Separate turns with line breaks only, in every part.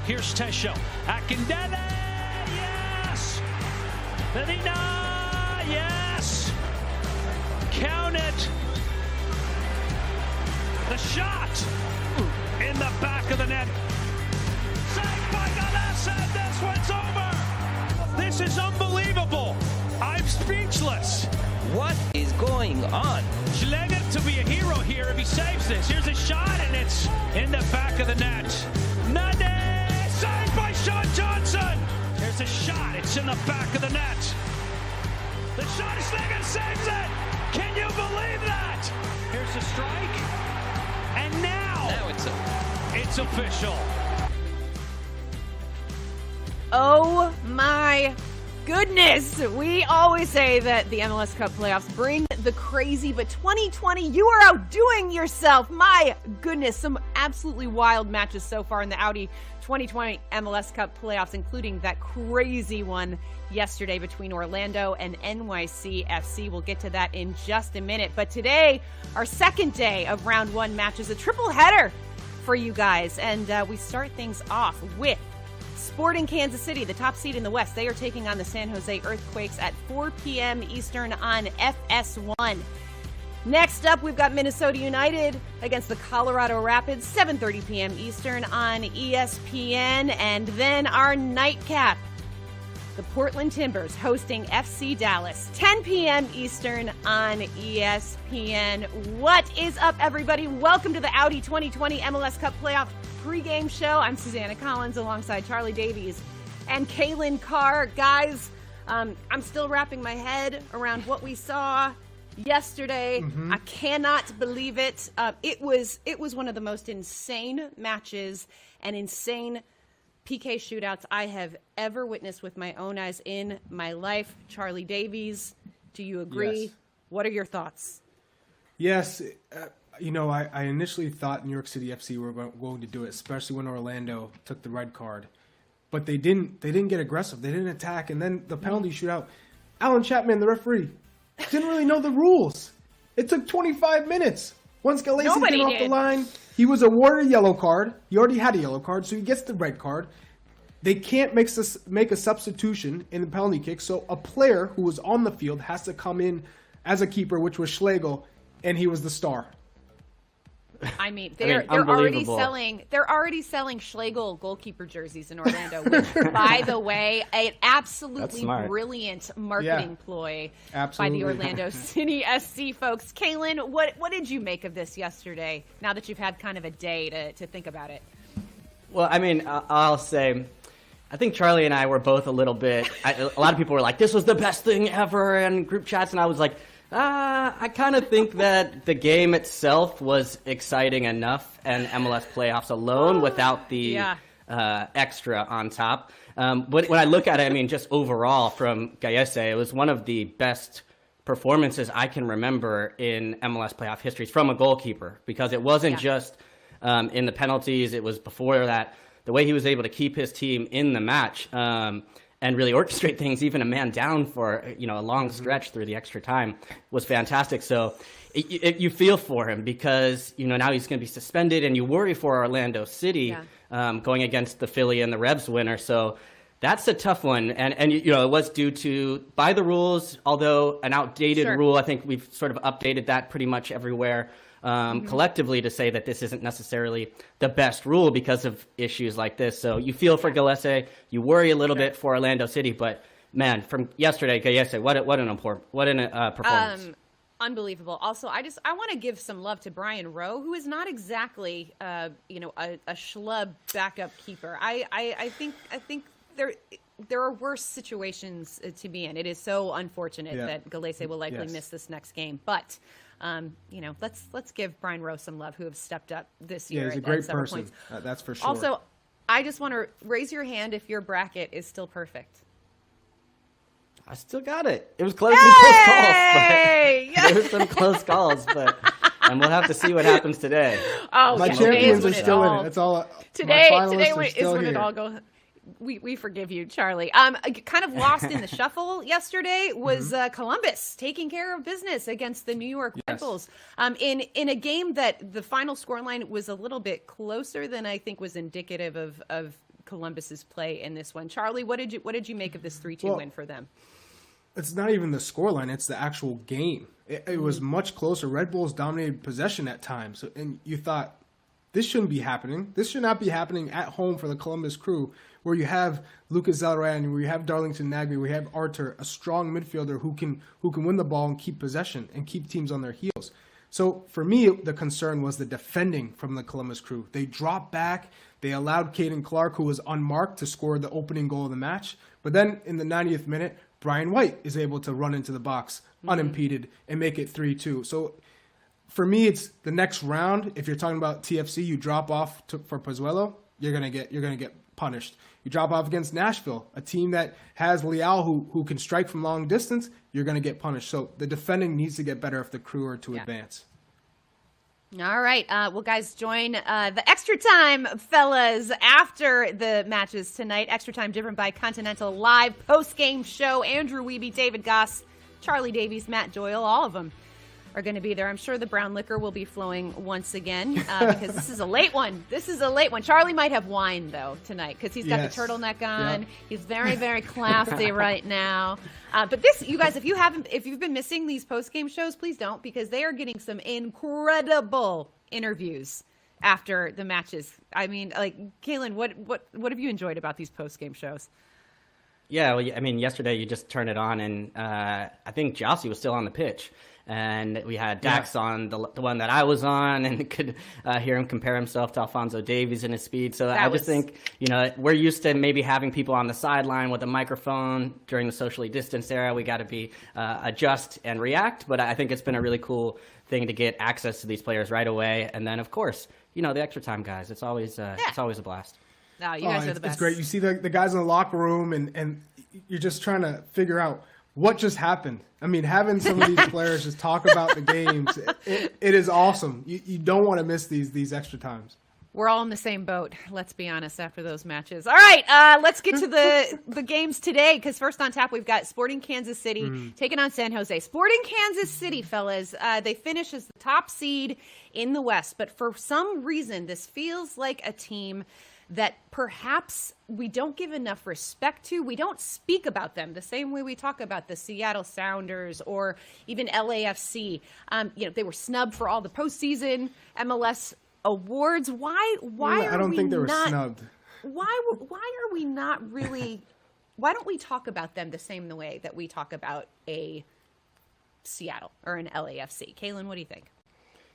Here's Tesho. Akindele, yes! Medina, yes! Count it. The shot in the back of the net. Saved by Gales, and this one's over. This is unbelievable. I'm speechless.
What is going on?
Schlegel to be a hero here if he saves this. Here's a shot, and it's in the back of the net. Nade, saved by Sean Johnson. There's a shot. It's in the back of the net. The shot, Schlegel saves it. Can you believe that? Here's the strike. And now it's official.
Oh my goodness. We always say that the MLS Cup playoffs bring the crazy, but 2020, you are outdoing yourself. My goodness, some absolutely wild matches so far in the Audi 2020 MLS Cup playoffs, including that crazy one yesterday between Orlando and NYCFC. We'll get to that in just a minute. But today, our second day of round one matches, a triple header for you guys. And we start things off with Sporting Kansas City, the top seed in the West. They are taking on the San Jose Earthquakes at 4 p.m. Eastern on FS1. Next up, we've got Minnesota United against the Colorado Rapids, 7:30 p.m. Eastern on ESPN. And then our nightcap, the Portland Timbers hosting FC Dallas, 10 p.m. Eastern on ESPN. What is up, everybody? Welcome to the Audi 2020 MLS Cup Playoff pregame show. I'm Susannah Collins alongside Charlie Davies and Calen Carr. Guys, I'm still wrapping my head around what we saw yesterday. I cannot believe it. It was one of the most insane matches and insane PK shootouts I have ever witnessed with my own eyes in my life. Charlie Davies, do you agree?
Yes.
What are your thoughts?
Yes. I initially thought New York City FC were going to do it, especially when Orlando took the red card. But they didn't get aggressive. They didn't attack. And then the penalty shootout, Alan Chapman, the referee, didn't really know the rules. It took 25 minutes. Once Galacy came off the line, he was awarded a yellow card. He already had a yellow card, so he gets the red card. They can't make a substitution in the penalty kick, so a player who was on the field has to come in as a keeper, which was Schlegel, and he was the star.
I mean, they're already selling Schlegel goalkeeper jerseys in Orlando, which, by the way, an absolutely brilliant marketing ploy by the Orlando City SC folks. Calen, what did you make of this yesterday? Now that you've had kind of a day to think about it.
Well, I mean, I'll say, I think Charlie and I were both a little bit. A lot of people were like, "This was the best thing ever," in group chats, and I was like, I kind of think that the game itself was exciting enough, and MLS playoffs alone without the extra on top. But when I look at it, I mean, just overall from Gallese, it was one of the best performances I can remember in MLS playoff history from a goalkeeper, because it wasn't just in the penalties. It was before that, the way he was able to keep his team in the match and really orchestrate things, even a man down for a long stretch through the extra time, was fantastic. So you feel for him, because now he's going to be suspended, and you worry for Orlando City going against the Philly and the Revs winner. So that's a tough one, and it was due to by the rules, although an outdated rule. I think we've sort of updated that pretty much everywhere. Collectively, to say that this isn't necessarily the best rule because of issues like this. So you feel for Gallese, you worry a little bit for Orlando City, but man, from yesterday, Gallese, what an performance.
Unbelievable. Also, I want to give some love to Brian Rowe, who is not exactly a schlub backup keeper. I think there are worse situations to be in. It is so unfortunate that Gallese will likely miss this next game, but let's give Brian Rowe some love, who have stepped up this year.
Yeah, he's a great person. That's for sure.
Also, I just want to raise your hand if your bracket is still perfect.
I still got it. It was close. There were some close calls, and we'll have to see what happens today.
Oh, my champions are still in it. That's all.
Today is when it all goes. We forgive you, Charlie. Kind of lost in the shuffle yesterday was Columbus taking care of business against the New York Red Bulls in a game that the final scoreline was a little bit closer than I think was indicative of Columbus's play in this one. Charlie, what did you make of this 3-2 win for them?
It's not even the scoreline; it's the actual game. It was much closer. Red Bulls dominated possession at times, and you thought this shouldn't be happening. This should not be happening at home for the Columbus Crew, where you have Lucas Zellerand, where you have Darlington Nagbe, where you have Artur, a strong midfielder who can win the ball and keep possession and keep teams on their heels. So for me, the concern was the defending from the Columbus Crew. They dropped back. They allowed Caden Clark, who was unmarked, to score the opening goal of the match. But then in the 90th minute, Brian White is able to run into the box unimpeded and make it 3-2. So for me, it's the next round. If you're talking about TFC, you drop off for Pozuelo, you're gonna get punished. You drop off against Nashville, a team that has Leal who can strike from long distance, you're gonna get punished. So the defending needs to get better if the Crew are to advance.
All right. Well, guys, join the Extra Time fellas after the matches tonight. Extra Time driven by Continental Live post-game show. Andrew Wiebe, David Goss, Charlie Davies, Matt Doyle, all of them are going to be there. I'm sure the brown liquor will be flowing once again because this is a late one. Charlie might have wine, though, tonight because he's got the turtleneck on. Yep. He's very, very classy right now. But this, you guys, if you've been missing these post-game shows, please don't, because they are getting some incredible interviews after the matches. I mean, like, Calen, what have you enjoyed about these post-game shows?
Yeah, well, I mean, yesterday you just turned it on, and I think Jossie was still on the pitch. And we had Dax on the one that I was on, and could hear him compare himself to Alphonso Davies in his speed. So I just think, we're used to maybe having people on the sideline with a microphone during the socially distanced era. We got to be adjust and react. But I think it's been a really cool thing to get access to these players right away. And then, of course, the Extra Time guys. It's always a blast.
No, you guys are the best.
It's great. You see the guys in the locker room, and you're just trying to figure out what just happened. I mean, having some of these players just talk about the games, it is awesome. You don't want to miss these extra times.
We're all in the same boat, let's be honest, after those matches. All right, let's get to the games today, because first on tap, we've got Sporting Kansas City taking on San Jose. Sporting Kansas City, fellas, they finish as the top seed in the West, but for some reason, this feels like a team that perhaps we don't give enough respect to. We don't speak about them the same way we talk about the Seattle Sounders or even LAFC. They were snubbed for all the postseason MLS awards. Why
I don't think they were snubbed.
Why are we not really? Why don't we talk about them the same way that we talk about a Seattle or an LAFC? Calen, what do you think?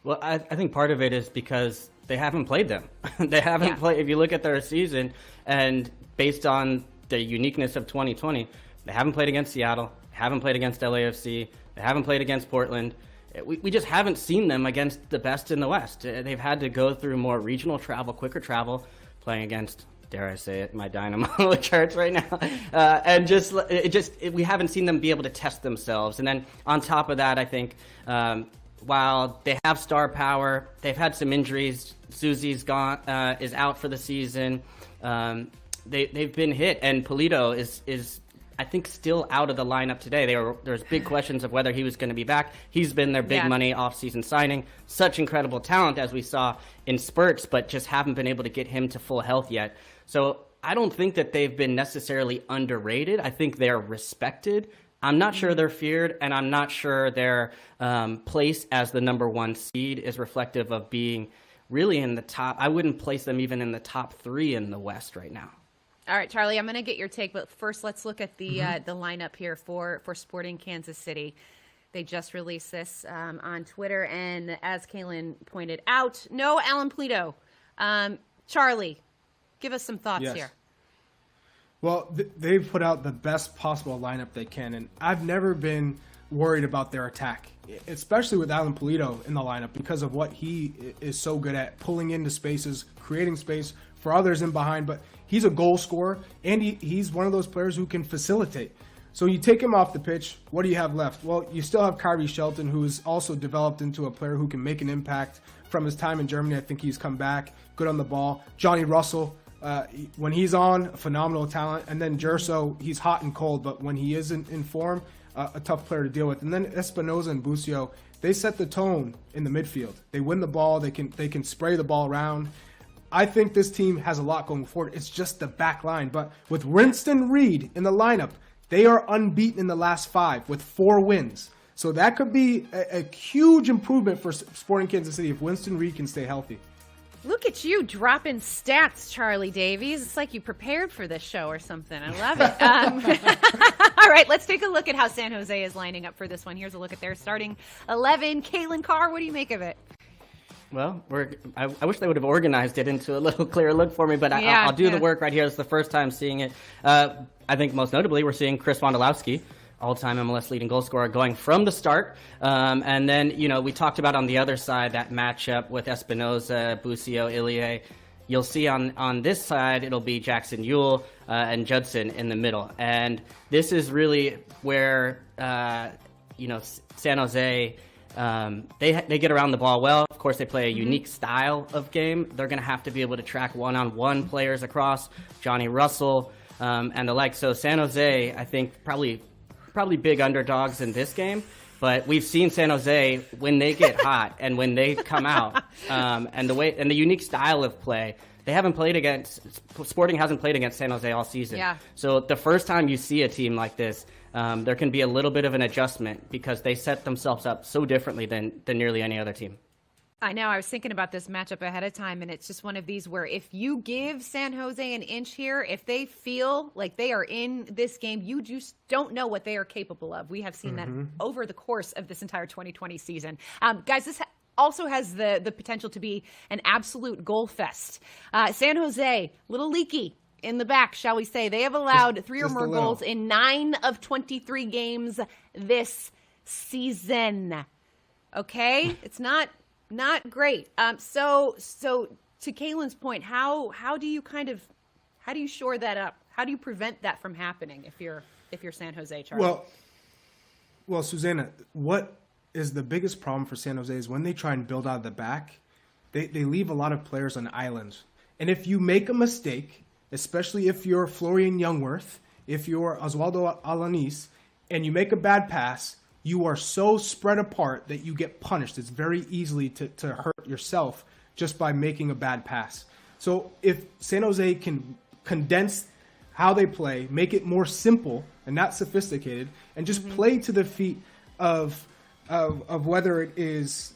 Well, I think part of it is because they haven't played them. They haven't played. If you look at their season, and based on the uniqueness of 2020, they haven't played against Seattle, haven't played against LAFC, they haven't played against Portland. We just haven't seen them against the best in the West. They've had to go through more regional travel, quicker travel, playing against, dare I say it, my Dynamo, which hurts right now. And we haven't seen them be able to test themselves. And then on top of that, I think, while they have star power, they've had some injuries. Susie's is out for the season. They've been hit, and Polito is I think still out of the lineup today. There's big questions of whether he was going to be back. He's been their big money off-season signing. Such incredible talent, as we saw in spurts, but just haven't been able to get him to full health yet. So I don't think that they've been necessarily underrated. I think they're respected. I'm not sure they're feared, and I'm not sure their place as the number one seed is reflective of being really in the top. I wouldn't place them even in the top 3 in the West right now.
All right, Charlie, I'm going to get your take, but first let's look at the lineup here for Sporting Kansas City. They just released this on Twitter, and as Calen pointed out, no Alan Polito. Charlie, give us some thoughts here.
Well, they've put out the best possible lineup they can, and I've never been worried about their attack, especially with Alan Polito in the lineup, because of what he is so good at, pulling into spaces, creating space for others in behind. But he's a goal scorer, and he's one of those players who can facilitate. So you take him off the pitch, what do you have left? Well, you still have Kyrie Shelton, who's also developed into a player who can make an impact from his time in Germany. I think he's come back, good on the ball. Johnny Russell, when he's on, a phenomenal talent. And then Gerso, he's hot and cold, but when he isn't in form, a tough player to deal with. And then Espinoza and Busio, they set the tone in the midfield. They win the ball. They can spray the ball around. I think this team has a lot going forward. It's just the back line. But with Winston Reed in the lineup, they are unbeaten in the last 5 with 4 wins. So that could be a huge improvement for Sporting Kansas City if Winston Reed can stay healthy.
Look at you dropping stats, Charlie Davies. It's like you prepared for this show or something. I love it. All right, let's take a look at how San Jose is lining up for this one. Here's a look at their starting 11. Calen, Carr, what do you make of it?
Well, I wish they would have organized it into a little clearer look for me, but I'll do the work right here. It's the first time seeing it. I think most notably we're seeing Chris Wondolowski, all-time MLS leading goal scorer, going from the start. And then, we talked about on the other side that matchup with Espinoza, Busio, Ilie. You'll see on this side, it'll be Jackson Ewell and Judson in the middle. And this is really where, San Jose, they get around the ball well. Of course, they play a unique style of game. They're going to have to be able to track one-on-one players across, Johnny Russell and the like. So San Jose, I think, probably big underdogs in this game. But we've seen San Jose when they get hot and when they come out, and the unique style of play. Sporting hasn't played against San Jose all season.
Yeah.
So the first time you see a team like this, there can be a little bit of an adjustment because they set themselves up so differently than nearly any other team.
I know. I was thinking about this matchup ahead of time, and it's just one of these where if you give San Jose an inch here, if they feel like they are in this game, you just don't know what they are capable of. We have seen that over the course of this entire 2020 season. Guys, this also has the potential to be an absolute goal fest. San Jose, little leaky in the back, shall we say. They have allowed 3 or more goals in 9 of 23 games this season. Okay? It's not great. So to Calen's point, how do you shore that up? How do you prevent that from happening if you're San Jose, Charlie?
Well, Susannah, what is the biggest problem for San Jose is when they try and build out of the back, they leave a lot of players on islands. And if you make a mistake, especially if you're Florian Jungwirth, if you're Oswaldo Alanis, and you make a bad pass, you are so spread apart that you get punished. It's very easily to hurt yourself just by making a bad pass. So if San Jose can condense how they play, make it more simple and not sophisticated, and just play to the feet of whether it is,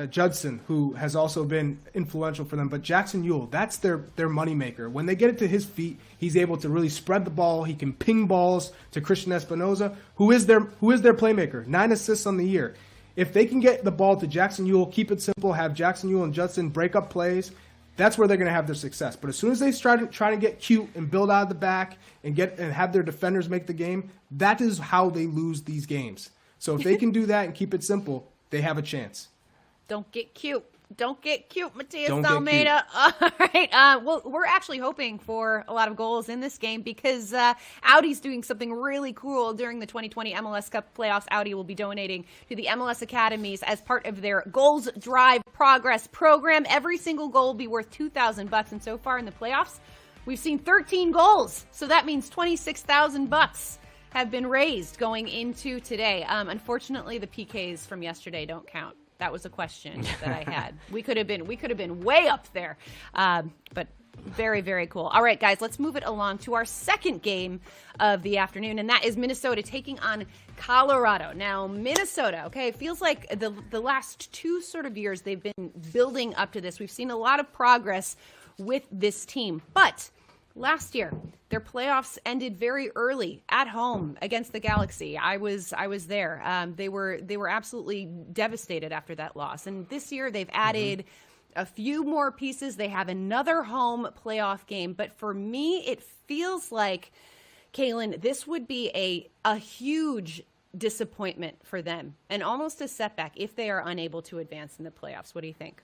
Judson, who has also been influential for them, but Jackson Ewell, that's their moneymaker. When they get it to his feet, he's able to really spread the ball. He can ping balls to Christian Espinoza, who is their playmaker. 9 assists on the year. If they can get the ball to Jackson Ewell, keep it simple, have Jackson Ewell and Judson break up plays, that's where they're going to have their success. But as soon as they try to get cute and build out of the back and have their defenders make the game, that is how they lose these games. So if they can do that and keep it simple, they have a chance.
Don't get cute. Don't get cute, Matias Almeida. All right. Well, we're actually hoping for a lot of goals in this game because Audi's doing something really cool during the 2020 MLS Cup playoffs. Audi will be donating to the MLS academies as part of their Goals Drive Progress program. Every single goal will be worth $2,000, and so far in the playoffs, we've seen 13 goals. So that means $26,000 have been raised going into today. Unfortunately, the PKs from yesterday don't count. That was a question that I had. We could have been way up there, but very, very cool. All right, guys, let's move it along to our second game of the afternoon, and that is Minnesota taking on Colorado. Now, Minnesota, okay, it feels like the last 2 sort of years they've been building up to this. We've seen a lot of progress with this team, but last year, their playoffs ended very early at home against the Galaxy. I was there. They were absolutely devastated after that loss. And this year, they've added a few more pieces. They have another home playoff game. But for me, it feels like, Calen, this would be a huge disappointment for them and almost a setback if they are unable to advance in the playoffs. What do you think?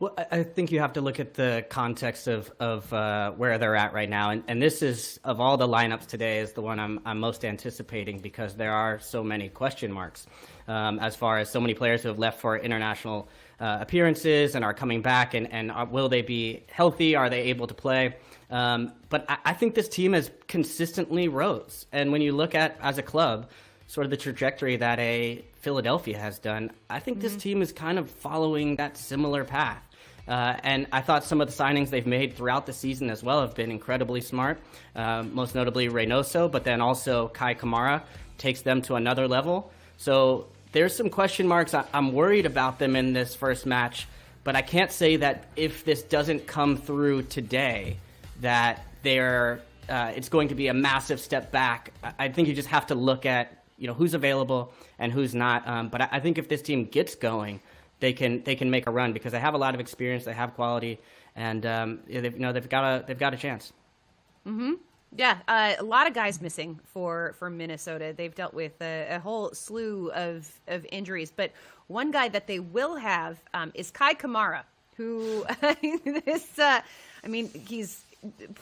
Well, I think you have to look at the context of where they're at right now. And this is, of all the lineups today, is the one I'm most anticipating because there are so many question marks as far as so many players who have left for international appearances and are coming back. And will they be healthy? Are they able to play? But I think this team has consistently rose. And when you look at, as a club, sort of the trajectory that a Philadelphia has done, I think this team is kind of following that similar path. And I thought some of the signings they've made throughout the season as well have been incredibly smart, most notably Reynoso, but then also Kai Kamara takes them to another level. So there's some question marks. I'm worried about them in this first match, but I can't say that if this doesn't come through today, that it's going to be a massive step back. I think you just have to look at who's available and who's not. But I think if this team gets going, they can make a run because they have a lot of experience, they have quality, and they've got a chance.
Mm-hmm. Yeah, a lot of guys missing for Minnesota. They've dealt with a whole slew of injuries, but one guy that they will have is Kai Kamara, who he's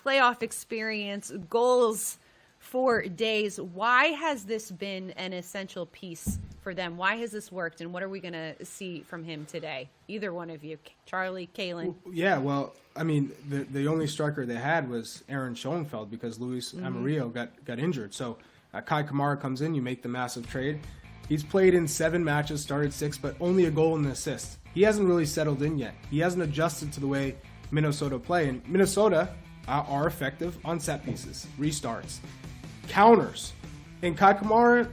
playoff experience, goals for days. Why has this been an essential piece for them? Why has this worked, and what are we going to see from him today? Either one of you, Charlie, Calen.
Yeah, well, I mean, the only striker they had was Aaron Schoenfeld because Luis Amarillo got injured. So Kai Kamara comes in, you make the massive trade. He's played in 7 matches, started 6, but only a goal and an assist. He hasn't really settled in yet. He hasn't adjusted to the way Minnesota play. And Minnesota are effective on set pieces, restarts, counters. And Kai Kamara,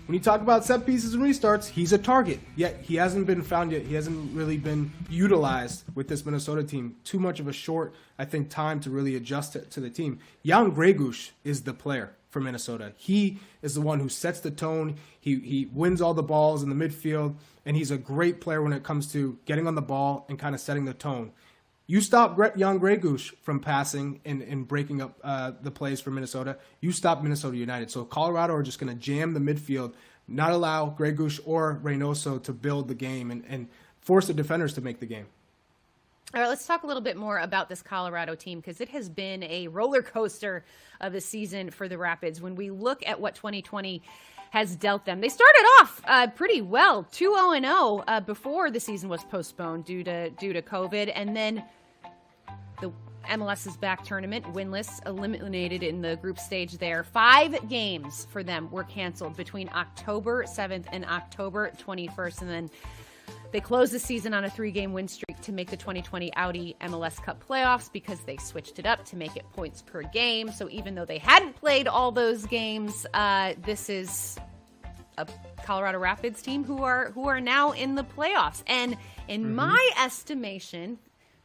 when you talk about set pieces and restarts, he's a target. Yet he hasn't been found yet. He hasn't really been utilized with this Minnesota team. Too much of a short, I think, time to really adjust to the team. Jan Gregush is the player for Minnesota. He is the one who sets the tone. He wins all the balls in the midfield, and he's a great player when it comes to getting on the ball and kind of setting the tone. You stop Jan Gregush from passing and breaking up the plays for Minnesota, you stop Minnesota United. So Colorado are just going to jam the midfield, not allow Gregush or Reynoso to build the game and force the defenders to make the game.
All right, let's talk a little bit more about this Colorado team because it has been a roller coaster of a season for the Rapids. When we look at what 2020 has dealt them, they started off pretty well, 2-0-0 before the season was postponed due to COVID, and then the MLS's back tournament, winless, eliminated in the group stage there. 5 games for them were canceled between October 7th and October 21st, and then they closed the season on a 3-game win streak to make the 2020 Audi MLS Cup playoffs because they switched it up to make it points per game. So even though they hadn't played all those games, this is a Colorado Rapids team who are now in the playoffs. And in my estimation,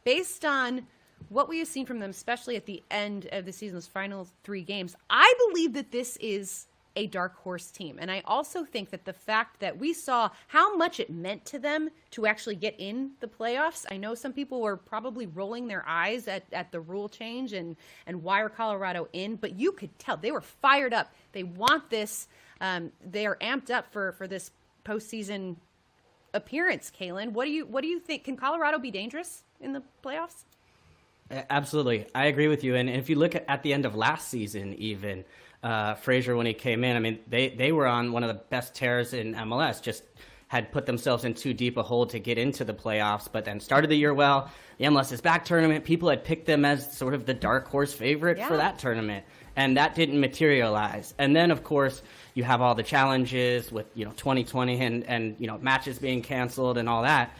based on what we have seen from them, especially at the end of the season's final 3 games, I believe that this is a dark horse team. And I also think that the fact that we saw how much it meant to them to actually get in the playoffs. I know some people were probably rolling their eyes at the rule change and why are Colorado in, but you could tell they were fired up. They want this. They are amped up for this postseason appearance. Calen, what do you think? Can Colorado be dangerous in the playoffs?
Absolutely. I agree with you. And if you look at the end of last season, even Ferreira, when he came in, I mean, they were on one of the best tears in MLS, just had put themselves in too deep a hole to get into the playoffs, but then started the year well. The MLS's back tournament, people had picked them as sort of the dark horse favorite for that tournament, and that didn't materialize. And then, of course, you have all the challenges with 2020 and matches being canceled and all that.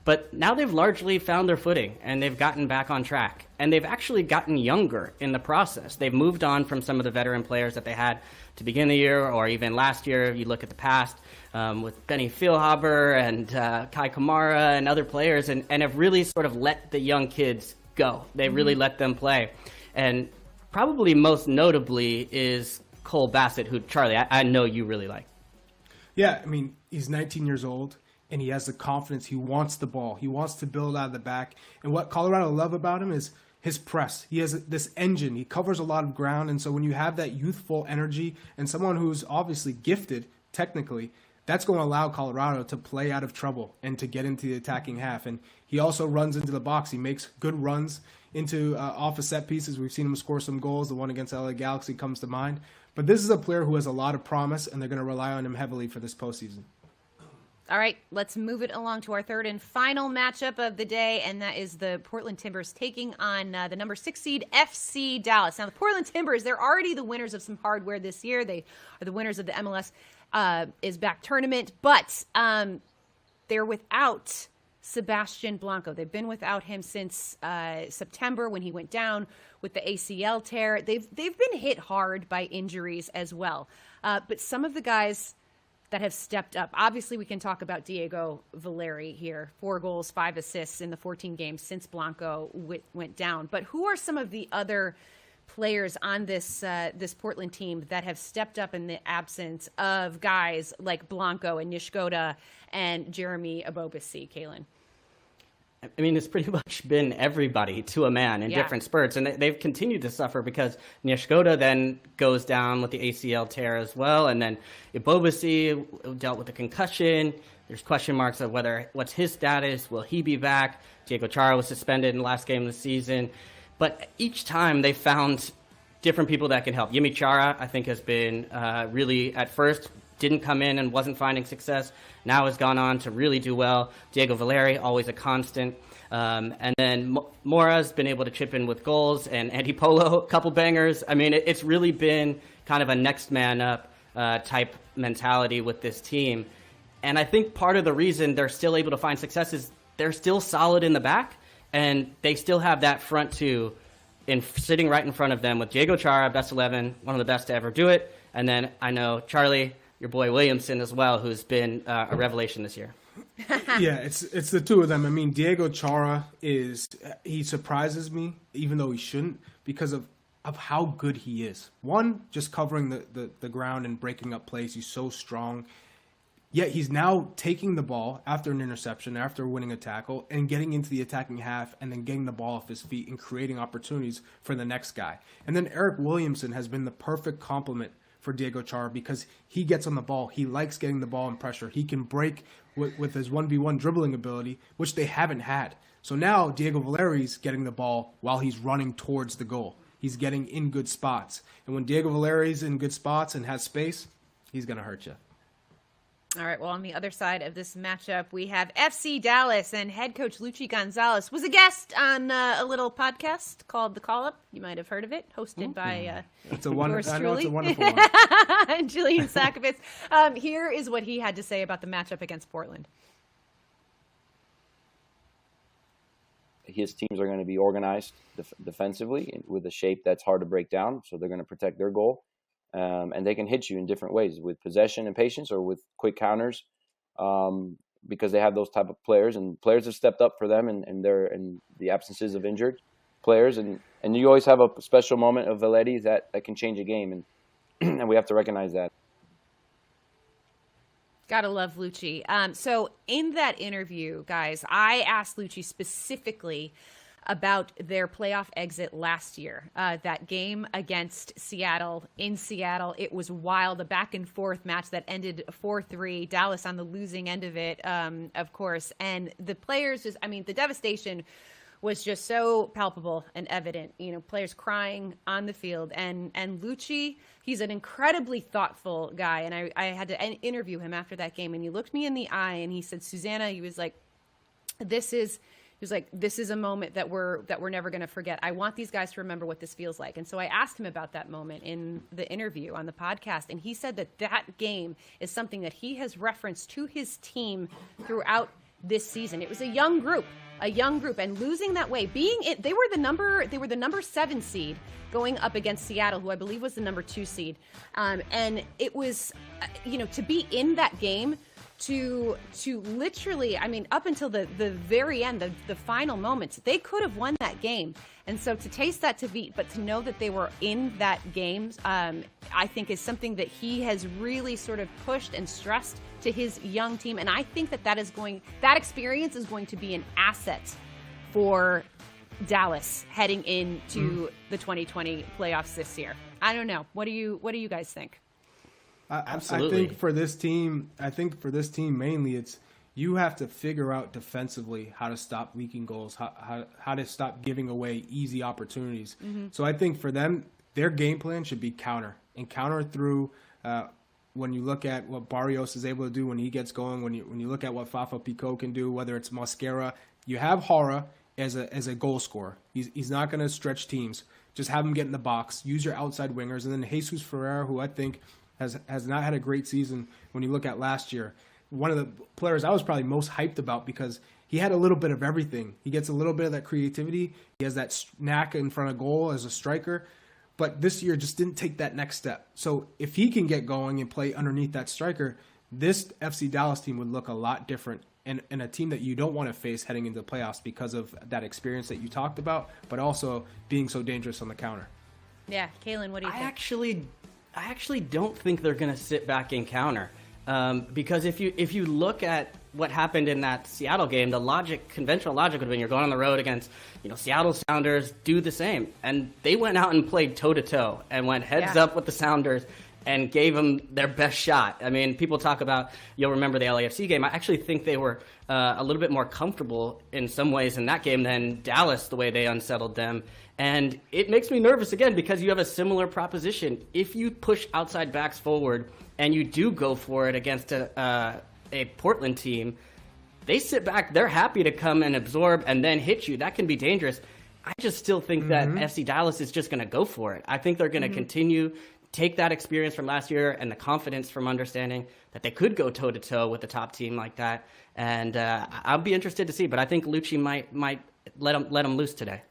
But now they've largely found their footing, and they've gotten back on track. And they've actually gotten younger in the process. They've moved on from some of the veteran players that they had to begin the year, or even last year. You look at the past with Benny Feilhaber and Kai Kamara and other players, and have really sort of let the young kids go. They really let them play. And probably most notably is Cole Bassett, who, Charlie, I know you really like.
Yeah, I mean, he's 19 years old. And he has the confidence. He wants the ball. He wants to build out of the back. And what Colorado love about him is his press. He has this engine. He covers a lot of ground. And so when you have that youthful energy and someone who's obviously gifted technically, that's going to allow Colorado to play out of trouble and to get into the attacking half. And he also runs into the box. He makes good runs into off of set pieces. We've seen him score some goals. The one against LA Galaxy comes to mind. But this is a player who has a lot of promise, and they're going to rely on him heavily for this postseason.
All right, let's move it along to our third and final matchup of the day, and that is the Portland Timbers taking on the number 6 seed FC Dallas. Now, the Portland Timbers, they're already the winners of some hardware this year. They are the winners of the MLS is back tournament, but they're without Sebastian Blanco. They've been without him since September when he went down with the ACL tear. They've been hit hard by injuries as well. But some of the guys that have stepped up, obviously we can talk about Diego Valeri here. 4 goals, 5 assists in the 14 games since Blanco went down. But who are some of the other players on this Portland team that have stepped up in the absence of guys like Blanco and Nishgoda and Jeremy Abobasi, Calen?
I mean, it's pretty much been everybody to a man in different spurts, and they've continued to suffer because Nishgoda then goes down with the ACL tear as well, and then Ibobasi dealt with a concussion. There's question marks of what's his status, will he be back? Diego Chara was suspended in the last game of the season. But each time they found different people that can help. Yimi Chara, I think, has been really, at first, didn't come in and wasn't finding success. Now has gone on to really do well. Diego Valeri, always a constant. And then Mora's been able to chip in with goals, and Andy Polo, a couple bangers. I mean, it's really been kind of a next man up type mentality with this team. And I think part of the reason they're still able to find success is they're still solid in the back. And they still have that front two sitting right in front of them with Diego Chara, best 11, one of the best to ever do it. And then I know Charlie, your boy Williamson as well, who's been a revelation this year.
Yeah, it's the two of them. I mean, Diego Chara he surprises me, even though he shouldn't, because of how good he is. One, just covering the ground and breaking up plays. He's so strong. Yet he's now taking the ball after an interception, after winning a tackle, and getting into the attacking half and then getting the ball off his feet and creating opportunities for the next guy. And then Eric Williamson has been the perfect complement for Diego Chara because he gets on the ball. He likes getting the ball in pressure. He can break with his 1v1 dribbling ability, which they haven't had. So now Diego Valeri's getting the ball while he's running towards the goal. He's getting in good spots. And when Diego Valeri's in good spots and has space, he's going to hurt you.
All right, well, on the other side of this matchup, we have FC Dallas, and head coach Luchi Gonzalez was a guest on a little podcast called The Call-Up. You might have heard of it, hosted by
it's a wonderful one.
And Jillian Sakovitz. Here is what he had to say about the matchup against Portland.
His teams are going to be organized defensively with a shape that's hard to break down, so they're going to protect their goal. And they can hit you in different ways with possession and patience or with quick counters because they have those type of players, and players have stepped up for them and they're in the absences of injured players. And you always have a special moment of Valeri that can change a game, and we have to recognize that.
Gotta love Luchi. So in that interview, guys, I asked Luchi specifically about their playoff exit last year. That game against Seattle, in Seattle, it was wild, a back and forth match that ended 4-3, Dallas on the losing end of it, of course. And the players the devastation was just so palpable and evident, players crying on the field. And Luchi, he's an incredibly thoughtful guy. And I had to interview him after that game, and he looked me in the eye and he said, Susannah, he was like, this is a moment that we're never going to forget. I want these guys to remember what this feels like. And so I asked him about that moment in the interview on the podcast. And he said that game is something that he has referenced to his team throughout this season. It was a young group, and losing that way, they were the number 7 seed going up against Seattle, who I believe was the number 2 seed. And it was, to be in that game, to literally, up until the very end, the final moments, they could have won that game. And so to taste that defeat, but to know that they were in that game, I think is something that he has really sort of pushed and stressed to his young team. And I think that experience is going to be an asset for Dallas heading into the 2020 playoffs this year. I don't know. What do you guys think?
Absolutely.
I think for this team mainly, it's you have to figure out defensively how to stop leaking goals, how to stop giving away easy opportunities. Mm-hmm. So I think for them, their game plan should be counter through. When you look at what Barrios is able to do when he gets going, when you look at what Fafa Picault can do, whether it's Mosquera, you have Hara as a goal scorer. He's not going to stretch teams. Just have him get in the box. Use your outside wingers, and then Jesus Ferreira, who I think has not had a great season when you look at last year. One of the players I was probably most hyped about because he had a little bit of everything. He gets a little bit of that creativity. He has that knack in front of goal as a striker. But this year just didn't take that next step. So if he can get going and play underneath that striker, this FC Dallas team would look a lot different, and a team that you don't want to face heading into the playoffs because of that experience that you talked about, but also being so dangerous on the counter.
Yeah, Calen, what do you think?
I actually don't think they're going to sit back and counter. Because if you look at what happened in that Seattle game, the conventional logic would have been you're going on the road against, Seattle Sounders, do the same. And they went out and played toe-to-toe and went heads up with the Sounders and gave them their best shot. I mean, people talk about, you'll remember the LAFC game. I actually think they were a little bit more comfortable in some ways in that game than Dallas, the way they unsettled them. And it makes me nervous, again, because you have a similar proposition. If you push outside backs forward and you do go for it against a Portland team, they sit back, they're happy to come and absorb and then hit you. That can be dangerous. I just still think that FC Dallas is just going to go for it. I think they're going to continue, take that experience from last year and the confidence from understanding that they could go toe-to-toe with a top team like that. And I'll be interested to see, but I think Lucci might let him loose today.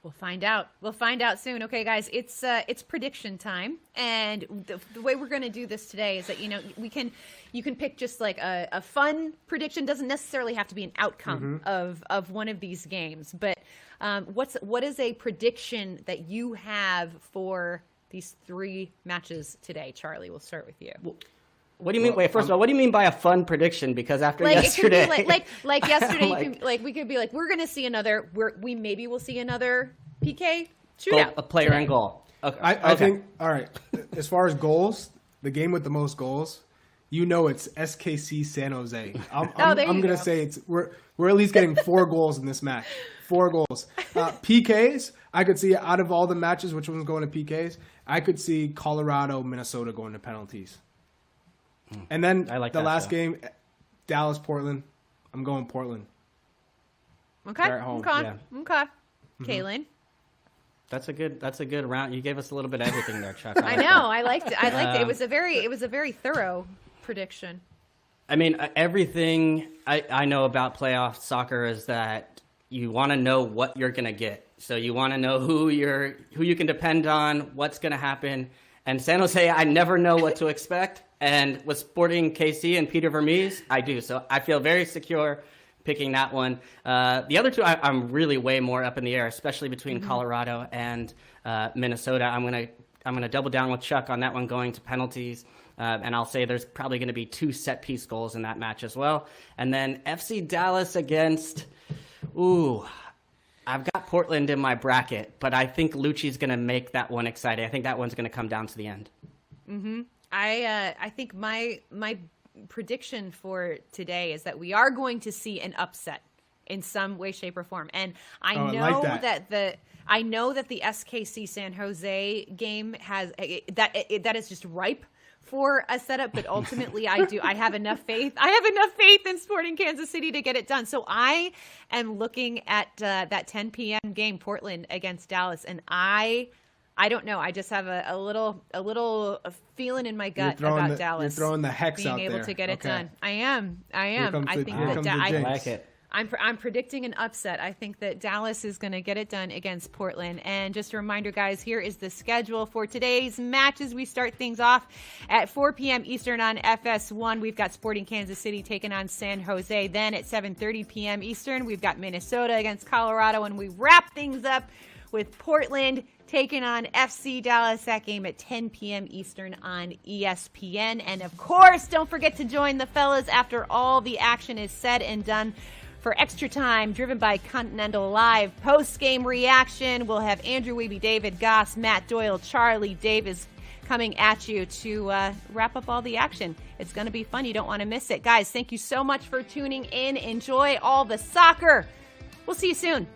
We'll find out. We'll find out soon. Okay, guys, it's prediction time, and the way we're going to do this today is that you can pick just like a fun prediction. Doesn't necessarily have to be an outcome of one of these games, but what is a prediction that you have for these three matches today? Charlie, we'll start with you.
What do you mean? Wait, first of all, what do you mean by a fun prediction? Because after yesterday,
it could be like yesterday, we could be like, we're going to see another. Maybe we'll see another PK shootout.
A player and goal. Okay.
I think. All right. As far as goals, the game with the most goals, it's SKC San Jose. I'm going to say we're at least getting 4 goals in this match. 4 goals. PKs, I could see out of all the matches, which one's going to PKs? I could see Colorado, Minnesota going to penalties. And then the last game, Dallas, Portland. I'm going Portland.
Okay.
They're at home.
Okay. Calen.
That's a good round. You gave us a little bit of everything there, Chuck.
I know. I liked it. It was a very thorough prediction.
I mean, everything I know about playoff soccer is that you want to know what you're going to get. So you want to know who you can depend on, what's going to happen. And San Jose, I never know what to expect. And with Sporting KC and Peter Vermees, I do. So I feel very secure picking that one. The other two, I'm really way more up in the air, especially between Colorado and Minnesota. I'm gonna double down with Chuck on that one going to penalties. And I'll say there's probably going to be 2 set-piece goals in that match as well. And then FC Dallas against... I've got Portland in my bracket, but I think Lucci's going to make that one exciting. I think that one's going to come down to the end.
I think my prediction for today is that we are going to see an upset in some way, shape, or form. And I know that the SKC San Jose game has that is just ripe for a setup, but ultimately I have enough faith. I have enough faith in Sporting Kansas City to get it done. So I am looking at that 10 p.m. game, Portland against Dallas, and I don't know. I just have a little feeling in my gut about Dallas.
You're throwing the hex
being
out
able
there.
to get it done. I am. I think
I like it.
I'm predicting an upset. I think that Dallas is going to get it done against Portland. And just a reminder, guys, here is the schedule for today's matches. We start things off at 4 p.m. Eastern on FS1. We've got Sporting Kansas City taking on San Jose. Then at 7:30 p.m. Eastern, we've got Minnesota against Colorado. And we wrap things up with Portland taking on FC Dallas. That game at 10 p.m. Eastern on ESPN. And, of course, don't forget to join the fellas after all the action is said and done for Extra Time, driven by Continental Live. Post-game reaction. We'll have Andrew Wiebe, David Goss, Matt Doyle, Charlie Davis coming at you to wrap up all the action. It's going to be fun. You don't want to miss it. Guys, thank you so much for tuning in. Enjoy all the soccer. We'll see you soon.